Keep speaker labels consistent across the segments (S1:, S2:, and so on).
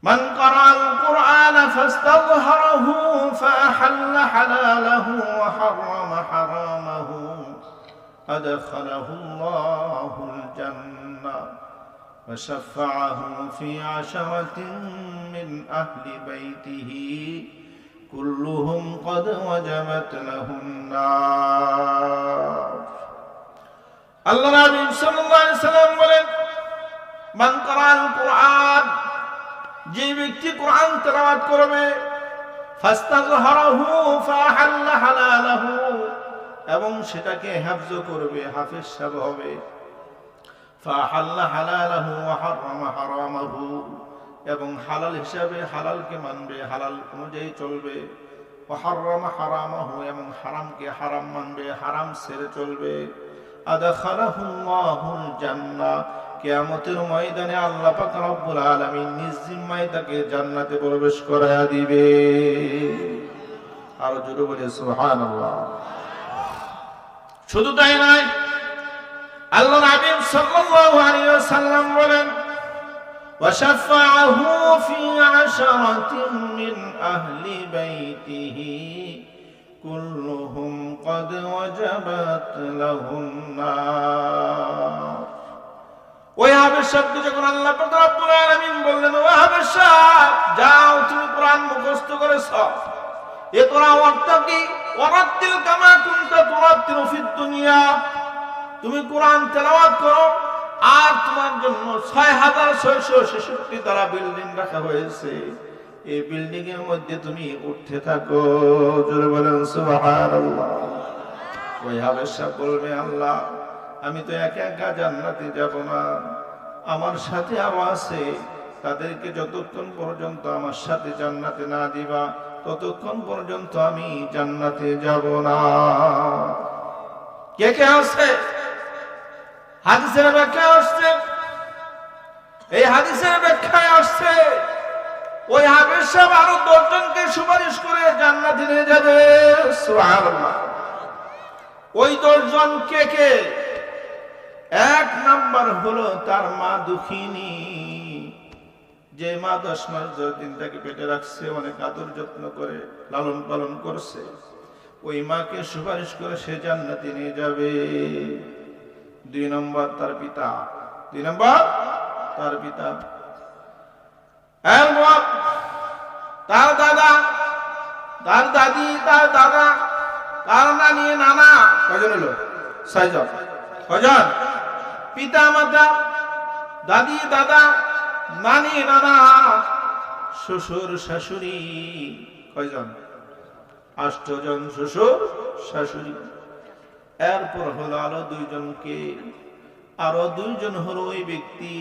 S1: من قرأ القرآن فاستظهره فأحل حلاله وحرم حرامه أدخله الله الجنة وشفعه في 10 من أهل بيته كلهم قد وجبت له النار الله نبي صلى الله عليه وسلم বলেন من قرأ القرآن যে ব্যক্তি কোরআন তেলাওয়াত করবে ফাস্তাযহারাহু ফাহাল্লা হালালাহু এবং সেটাকে হিফজ করবে, হাফেজ সাহেব হবে, ফাহাল্লা হালালাহু ওয়া হারামা হারামাহু এবং হালাল হিসাবে হালালকে মানবে, হালাল অনুযায়ী চলবে, ওয়া হারামা হারামাহু এবং হারামকে হারাম মানবে, হারাম ছেড়ে চলবে, আদখালাহুল্লাহুল জান্নাহ কিয়ামতের ময়দানে আল্লাহ পাক রব্বুল আলামিন নিজ জিম্মায় তাকে জান্নাতে প্রবেশ করায়া দিবে। আর জোরে বলে সুবহানাল্লাহ। শুধু তাই নয়, আল্লাহ নবী সাল্লাল্লাহু আলাইহি ওয়াসাল্লাম বলেন ওয়াশাফাআহু ফি 10 মিন আহলি বাইতিহি কুল্লুহুম ক্বাদ ওয়াজাবাত লাহুন নার। ওই হাবেশাকে যখন আল্লাহ পাক রব্বুল আলামিন বললেন, ও হাবেশা যাও, তুমি কোরআন মুখস্থ করেছো, ইকরা ওয়ারতাকি ওয়ারাত্তিল কামা কুনতা তুরাত্তিলু ফিদ দুনিয়া, তুমি কোরআন তেলাওয়াত করো, আর তোমার জন্য 6666 দ্বারা বিল্ডিং রাখা হয়েছে, এই বিল্ডিং এর মধ্যে তুমি উঠতে থাকো। জোরে বলেন সুবহানাল্লাহ। ওই হাবেশা বলবে, আল্লাহ আমি তো একা একা জান্নাতে যাব না, আমার সাথে আরো আছে, তাদেরকে যতক্ষণ পর্যন্ত আমার সাথে জান্নাতে না দিবা ততক্ষণ পর্যন্ত আমি জান্নাতে যাব না। কে কে আছে? হাদিসের ব্যাখ্যা আসছে, এই হাদিসের ব্যাখ্যায় আসছে ওই হাবেশা আরো 10 জনকে সুপারিশ করে জান্নাতে নিয়ে যাবে। সুবহানাল্লাহ। ওই 10 জন কে কে? 1 নাম্বার হলো তার মা দুঃখিনী, যে মা 10 মাস 10 দিন তাকে পেটে রাখছে, অনেক আদর যত্ন করে লালন পালন করছে, ওই মাকে সুপারিশ করে সে জান্নাতে নিয়ে যাবে। 2 নম্বর তার পিতা, 2 নম্বর তার পিতা, এরপর তার দাদা, তার দাদি, তার দাদা, তার নানি, নানা, কয়জন হলো? 6 জন। কয়জন? পিতা মাতা, দাদি দাদা, নানি নানা, শ্বশুর শাশুড়ি, কয়জন? 8 জন শ্বশুর শাশুড়ি। এরপর হলো আরো 2 জনকে, আরো 2 জন হলো ওই ব্যক্তি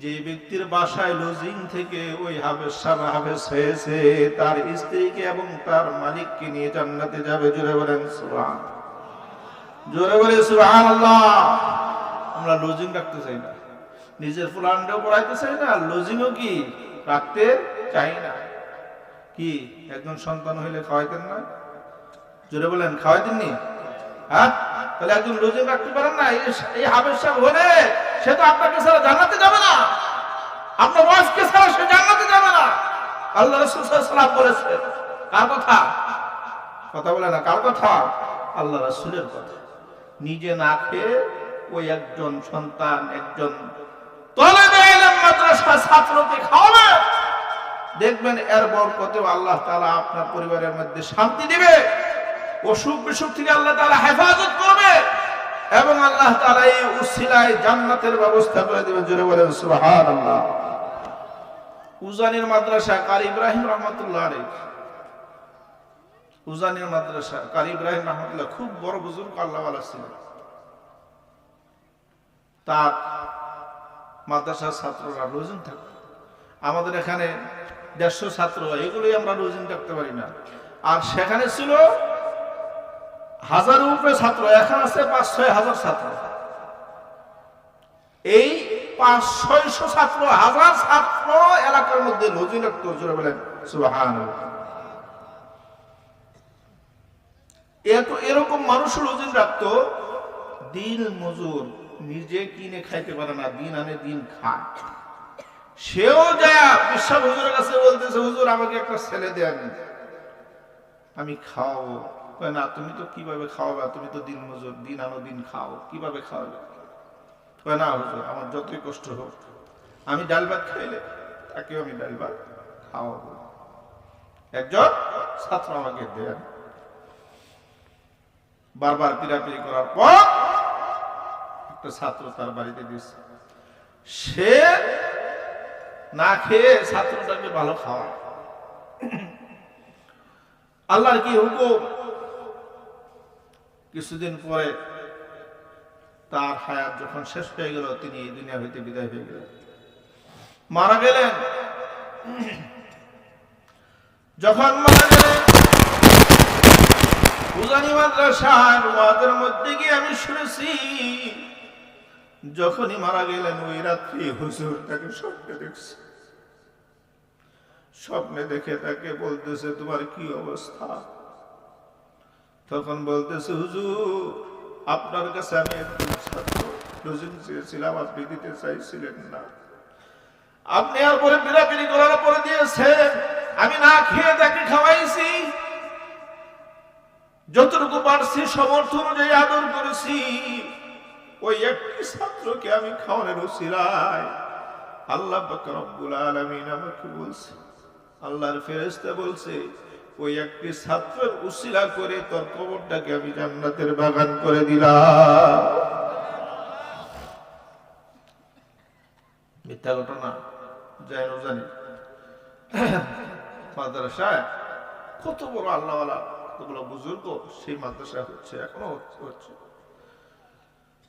S1: যে ব্যক্তির বাসায় লজিং থেকে ওই হাবেশ হয়েছে, তার স্ত্রীকে এবং তার মালিককে নিয়ে জান্নাতে যাবে। জোরে বলেন সুবহানাল্লাহ। জোরে বলে সুবহানাল্লাহ। আমরা লজিং রাখতে চাই না, নিজের ফুলানটাও পড়াইতে চাই না, লজিংও কি রাখতে চাই না। কি একজন সন্তান হইলে খাওয়াইতেন না? জোরে বলেন, খাওয়াইতেননি? হ্যাঁ, তাহলে একজন লজিং রাখতে পারেন না? এই হাবেশ সাহেব হলে সে তো আপনাকে ছাড়া জান্নাতে যাবে না, আপনার ওয়াইফকে ছাড়া সে জান্নাতে যাবে না। আল্লাহ রাসূল সাল্লাল্লাহু আলাইহি ওয়াসাল্লাম বলেছেন। কার কথা? কথা বলে না, কার কথা? আল্লাহ রাসূলের কথা। নিজে না খেয়ে ওই একজন সন্তান, একজন তলেবে ইলম মাদ্রাসা ছাত্রকে খাওয়াবে, দেখবেন এর বরকতে আল্লাহ তাআলা আপনার পরিবারের মধ্যে শান্তি দিবে, অসুখ বিসুখ থেকে আল্লাহ তাআলা হেফাজত করবে এবং আল্লাহ তাআলা এই উসিলায় জান্নাতের ব্যবস্থা করে দিবেন। জোরে বলেন সুবহানাল্লাহ। উজানির মাদ্রাসা কারি ইব্রাহিম রাহমাতুল্লাহ আলাইহি, উজানির মাদ্রাসা কারি ইব্রাহিম রাহমাতুল্লাহ খুব বড় বুজুর্গ আল্লাহ ওয়ালা ছিলেন। তার মাদ্রাসার ছাত্ররা রোজিন থাকতো। আমাদের এখানে 150 ছাত্র, এগুলোই আমরা রোজিন থাকতে পারি না। আর সেখানে ছিল 1000-এর উপরে ছাত্র, এখন আছে 5-6 হাজার ছাত্র। এই 500-600 ছাত্র, 1000 ছাত্র এলাকার মধ্যে রোজিন রাখতো। জোরে বলেন সুবহানাল্লাহ। এরকম মানুষ রোজিন রাখতো, দিন মজুর, নিজে কিনে খাইতে পারে না, দিন আনে দিন খায়। সেও যায় বিশ্বাস হুজুরের কাছে বলতেছে, হুজুর আমাকে একটা ছেলে দেন, আমি খাওয়াবো। না তুমি তো কিভাবে খাওয়াবে, তুমি তো দিন মজুর, দিন আনো দিন খাও, কিভাবে খাওয়াবে? না হুজুর আমার যতই কষ্ট হোক আমি ডাল ভাত খাইলে তাকেও আমি ডাল ভাত খাওয়াবো। একজন ছাত্র আমাকে দেন। বারবার পিড়াপিড়ি করার পর একটা ছাত্র তার বাড়িতে দিচ্ছে, সে না খেয়ে ছাত্রটাকে ভালো খাওয়া। আল্লাহর কি হুকুম, কিছুদিন পরে তার হায়াত যখন শেষ হয়ে গেল, তিনি এই দুনিয়া হইতে বিদায় হয়ে গেলেন, মারা গেলেন। যখন মারা গেলেন উজানি মাদ্রাসার ওয়াজের মধ্যে গিয়ে আমি শুনেছি, যখনই মারা গেলেন ওই রাত্রি হুজুর তাকে স্বপ্নে দেখছে। স্বপ্নে দেখে তাকে বলতেছে তোমার কি অবস্থা? তখন বলতেছে হুজুর আপনার কাছে আমি একজন ছাত্র রোজন চেয়েছিলাম, আপনি দিতে চাইছিলেন না, আপনি আর পরে বিড়াপিড়ি করার পরে দিয়েছেন, আমি না খেয়ে তাকে খাওয়াইছি, যতটুকু পারছি সমর্থ অনুযায়ী আদর করেছি। ওই একটি ছাত্রকে আমি খাওয়ানোর উসিলায় আল্লাহ পাক রব্বুল আলামিন আমাকে বলছে, আল্লাহর ফেরেশতা বলছে ওই একটি ছাত্রের উসিলা করে তোর কবরটাকে আমি জান্নাতের বাগান করে দিলাম। মিথ্যা ঘটনা জানি জানি মাদ্রাসায় কত বড় আল্লাহওয়ালা, কতগুলো বুজুর্গ সেই মাদ্রাসা হচ্ছে, এখনো হচ্ছে।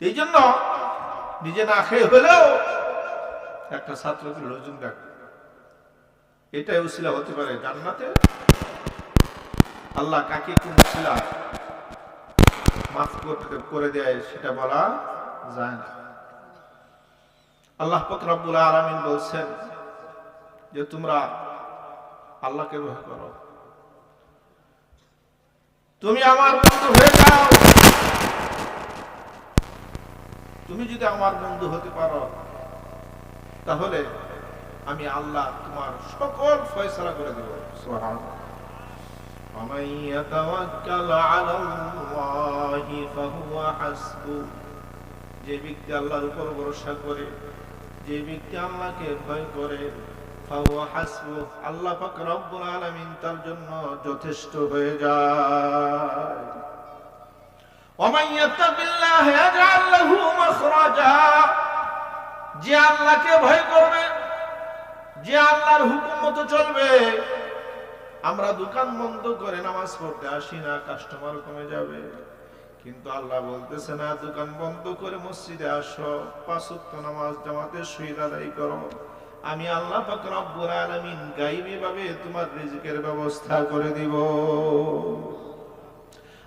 S1: এই জন্য নিজে না খেয়ে হলেও একটা ছাত্রকে রোজন ডাকে, এটাই উসিলা হতে পারে জান্নাতে। আল্লাহ কাকে কোন উসিলা মাফ করে দেয় সেটা বলা যায় না। আল্লাহ পাক রব্বুল আলামিন বলছেন যে তোমরা আল্লাহকে ভয় করো, তুমি আমার বন্ধু হয়ে যাও। তুমি যদি আমার বন্ধু হতে পারো তাহলে আমি আল্লাহ তোমার সকল ফয়সালা করে দেব। সুবহানাল্লাহ। ومن يتوكل على الله فهو حسبه, যে ব্যক্তি আল্লাহর উপর ভরসা করে, যে ব্যক্তি আল্লাহকে ভয় করে, ফাহুয়া হাসবুহ, আল্লাহ পাক রব্বুল আলামিন তার জন্য যথেষ্ট হয়ে যায়। ومن يتق الله يجعل له مخرجا, যে আল্লাহকে ভয় করবে, যে আল্লাহর হুকুম মতো চলবে। আমরা দোকান বন্ধ করে নামাজ পড়তে আসি না, কাস্টমার কমে যাবে, কিন্তু আল্লাহ বলতেছে না দোকান বন্ধ করে মসজিদে আসো, 5 ওয়াক্ত নামাজ জামাতের সহিত আদায় করো, আমি আল্লাহ পাক রব্বুল আলামিন গায়বী ভাবে তোমার রিজিকের ব্যবস্থা করে দিব।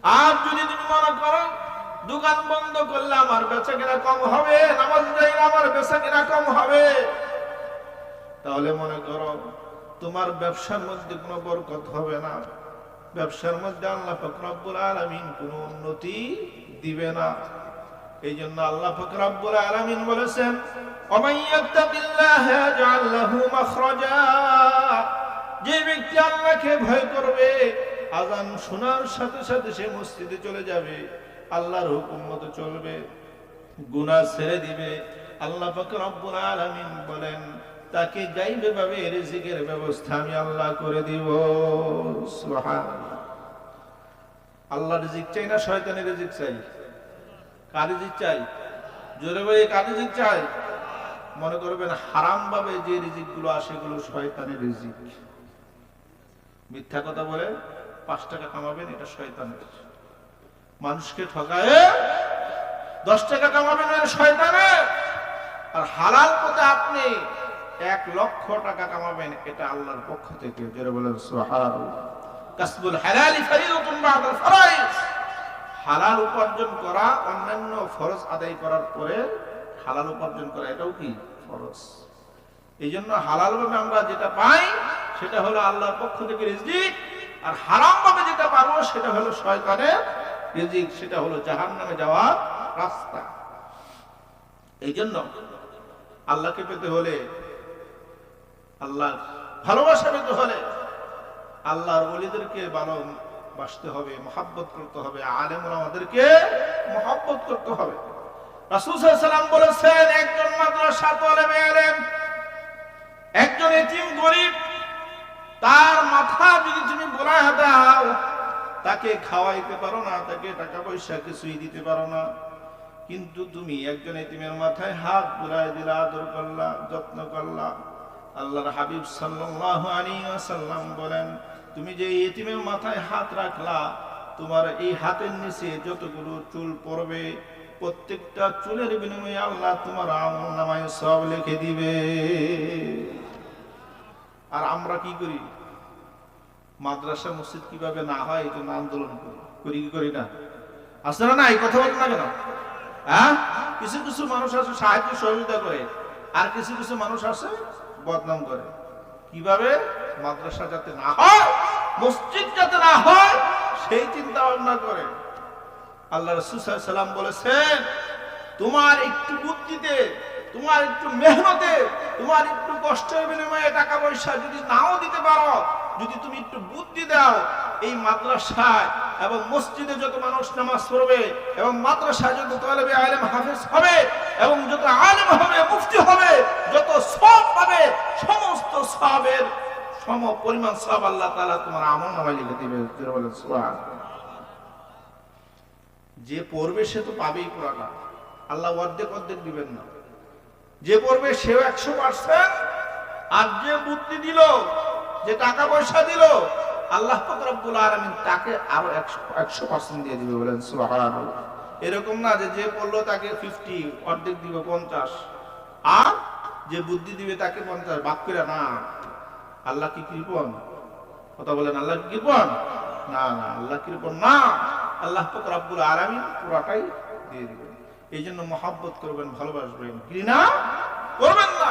S1: আর যদি তুমি মনে করো দোকান বন্ধ করলে আমার বেচাকেনা কম হবে, নামাজ যাই না আমার বেচাকেনা কম হবে, তাহলে মনে করো তোমার ব্যবসার মধ্যে কোনো বরকত হবে না, ব্যবসার মধ্যে আল্লাহ পাক রব্বুল আলামিন কোনো উন্নতি দিবে না। এই জন্য আল্লাহ পাক রব্বুল আলামিন বলেছেন ওমান ইয়াত্তাকিল্লাহ ইয়াজআল লাহু মাখরাজা, যে ব্যক্তি আল্লাহকে ভয় করবে আযান শোনার সাথে সাথে সে মসজিদে চলে যাবে, আল্লাহর হুকুম মতো চলবে, গুনাহ ছেড়ে দিবে, আল্লাহ পাক রব্বুল আলামিন বলেন তাকে গায়বী ভাবে রিজিকের ব্যবস্থা আমি আল্লাহ করে দিব। সুবহানাল্লাহ। আল্লাহ রিজিক চাই না শয়তানের রিজিক চাই? কার রিজিক চাই? জোরে বলে কার রিজিক চাই? মনে করবেন হারাম ভাবে যে রিজিক গুলো আসে এগুলো শয়তানের রিজিক। মিথ্যা কথা বলে 5 টাকা কামাবেন, এটা শয়তানের। মানুষকে ঠকায় 10 টাকা কামাবেন, এটা শয়তানের। আর হালাল পথে আপনি 1 লক্ষ টাকা কামাবেন, এটা আল্লাহর পক্ষ থেকে। যারা বলেন সুবহানাল্লাহ। কাসবুল হালালি ফরিদাতুন বা'দাল ফরাইজ, হালাল উপার্জন করা অন্যান্য ফরজ আদায় করার পরে হালাল উপার্জন করা এটাও কি ফরজ। এইজন্য হালাল ভাবে আমরা যেটা পাই সেটা হলো আল্লাহর পক্ষ থেকে রিজিক, আর হারাম ভাবে যেটা পাবো সেটা হলো শয়তানের রিজিক, সেটা হলো জাহান্নামে যাওয়ার রাস্তা। এইজন্য আল্লাহকে পেতে হলে আল্লাহ ভালোবাসা পেতে হলে আল্লাহর ওলিদেরকে ভালোবাসতে হবে, মহব্বত করতে হবে, আলেম ওলামাদেরকে মহব্বত করতে হবে। রাসূল সাল্লাল্লাহু আলাইহি ওয়াসাল্লাম বলেছেন, একজন মাদ্রাসা তালেবে ইলম, একজন এতিম গরীব, তার মাথা যদি তুমি বোলায় দাও, তাকে খাওয়াইতে পারো না, তাকে টাকা পয়সা কিছুই দিতে পারো না, কিন্তু তুমি একজন এতিমের মাথায় হাত বুলায় দিলা, আদর করলা, যত্ন করলা, আল্লাহর হাবিব সাল্লাল্লাহু আলাইহি ওয়াসাল্লাম বলেন, তুমি যে এতিমের মাথায় হাত রাখলা, তোমার এই হাতের নিচে যতগুলো চুল পড়বে, প্রত্যেকটা চুলের বিনিময়ে আল্লাহ তোমার আমলনামায় সওয়াব লিখে দিবে। আর আমরা কি করি? মাদ্রাসা মসজিদ কিভাবে না হয় এই জন্য আন্দোলন করি, কি করি না? আসলে না, এই কথা বলেন না কেন? হ্যাঁ, কিছু কিছু মানুষ আছে সাহায্য সহযোগিতা করে, আর কিছু কিছু মানুষ আছে বদনাম করে। কিভাবে? মাদ্রাসা যাতে না হয়, মসজিদ যাতে না হয়, সেই চিন্তা ভাবনা করে। আল্লাহ রাসূল সাল্লাল্লাহু আলাইহি ওয়াসাল্লাম বলেছেন, তোমার একটু বুদ্ধিতে, তোমার একটু মেহনতে, তোমার একটু কষ্টের বিনিময়ে টাকা পয়সা যদি নাও দিতে পারো, যদি তুমি একটু বুদ্ধি দাও, এই মাদ্রাসায় এবং মসজিদে যত মানুষ নামাজ পড়বে এবং মাদ্রাসায় যত তালেবে ইলম হাফেজ হবে এবং যত আলেম হবে, মুফতি হবে, যত সওয়াব পাবে, সমস্ত সওয়াবের সম পরিমাণ সওয়াব আল্লাহ তাআলা তোমার আমলনামায় লিখে দিবে। বলেন সুবহানাল্লাহ। যে পড়বে সে তো পাবেই পুরাটা, আল্লাহ অর্ধেক অর্ধেক দিবেন না। যে পড়বে সেও 100%, আর যে বুদ্ধি দিল, যে টাকা পয়সা দিল, আল্লাহ পাক রব্বুল আলামিন তাকে আরো 100% দিয়ে দিবে। বলেন সুবহানাল্লাহ। এরকম না যে যে পড়লো তাকে 50, অর্ধেক দিবে 50, আর যে বুদ্ধি দিবে তাকে 50 ভাগ করে না। আল্লাহ কি কৃপণ? কথা বলেন, আল্লাহ কি কৃপণ? না না, আল্লাহ কৃপণ না। আল্লাহ পাক রব্বুল আলামিন পুরাটাই দিয়ে দিবেন। এই জন্য মহব্বত করবেন, ভালোবাসবেন, ঘৃণা করবেন না।